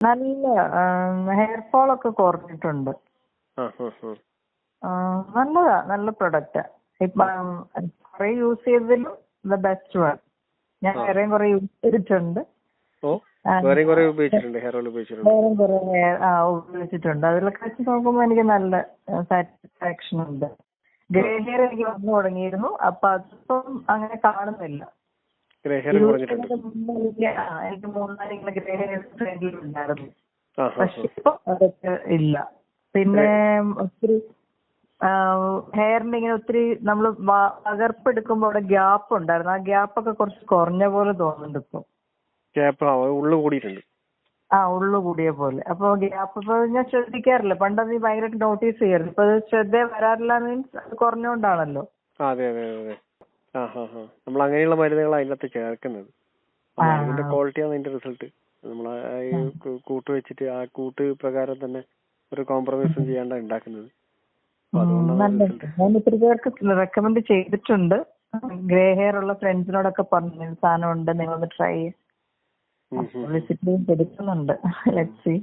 നല്ല hair fall ഒക്കെ കുറഞ്ഞിട്ടുണ്ട്. ആ ആ ആ നല്ലതാ, നല്ല പ്രൊഡക്റ്റാ. ഇപ്പം കുറെ യൂസ് ചെയ്തതിലും ദ ബെസ്റ്റ് വൺ. ഞാൻ ആ. വേറെയും കുറെ യൂസ് ചെയ്തിട്ടുണ്ട്. ഓ ആ, വേറെയും കുറെ ഉപയോഗിച്ചിട്ടുണ്ട്, ഹെയർ ഓയിൽ ഉപയോഗിച്ചിട്ടുണ്ട്. വേറെയും കുറെ ഉപയോഗിച്ചിട്ടുണ്ട്. അതിലൊക്കെ വെച്ച് നോക്കുമ്പോൾ എനിക്ക് നല്ല സാറ്റിസ്ഫാക്ഷൻ ഉണ്ട്. ഗ്രേ ഹെയർ എനിക്ക് വന്നു തുടങ്ങിയിരുന്നു. അപ്പൊ അതിപ്പം അങ്ങനെ കാണുന്നില്ല. ഗ്രേ ഹെയർ കുറഞ്ഞിട്ടുണ്ട്. എനിക്ക് 3-4 ഗ്രേ ഹെയർ ഫ്രണ്ടിലുണ്ടായിരുന്നു. ആ ആ പക്ഷെ ഇപ്പൊ അതൊക്കെ ഇല്ല. പിന്നെ ഒത്തിരി ഹെയറിന്റെ ഇങ്ങനെ ഒത്തിരി നമ്മൾ പകർപ്പെടുക്കുമ്പോ അവിടെ ഗ്യാപ്പ് ഉണ്ടായിരുന്നു. ആ ഗ്യാപ്പ് ഒക്കെ കുറച്ച് കുറഞ്ഞ പോലെ തോന്നുന്നുണ്ട് ഇപ്പൊ. ഗ്യാപ്പ് ഉള്ളു കൂടിയിട്ടുണ്ട്. ഉള്ളു കൂടിയ പോലെ. അപ്പൊ ഗ്യാപ്പ് ഇപ്പൊ ഞാൻ ശ്രദ്ധിക്കാറില്ല. പണ്ട് അത് ഭയങ്കരമായിട്ട് നോട്ടീസ് ചെയ്യാറില്ല. ഇപ്പൊ അത് ശ്രദ്ധ വരാറില്ല. മീൻസ് അത് കുറഞ്ഞോണ്ടാണല്ലോ. അതെ അതെ അതെ. ആ ഹാ ഹാ നമ്മൾ അങ്ങനെയുള്ള മരുന്നുകൾ അതിനകത്ത് ചേർക്കുന്നത്. ആ മരുന്നിന്റെ ക്വാളിറ്റിയാണ് അതിന്റെ റിസൾട്ട്. നമ്മൾ കൂട്ട് വെച്ചിട്ട് ആ കൂട്ട് പ്രകാരം തന്നെ ഒരു കോംപ്രമൈസും ചെയ്യാണ്ട ഉണ്ടാക്കുന്നത്. അപ്പൊ അതുകൊണ്ടാണ് റിസൾട്ട്. ഞാൻ ഒത്തിരി പേർക്ക് റെക്കമെൻഡ് ചെയ്തിട്ടുണ്ട്. ഗ്രേ ഹെയർ ഉള്ള ഫ്രണ്ട്സിനോടൊക്കെ പറഞ്ഞു സാധനം ഉണ്ട്, നിങ്ങളൊന്ന് ട്രൈ വിസിറ്റ് കൊടുക്കുന്നുണ്ട്. Let's see.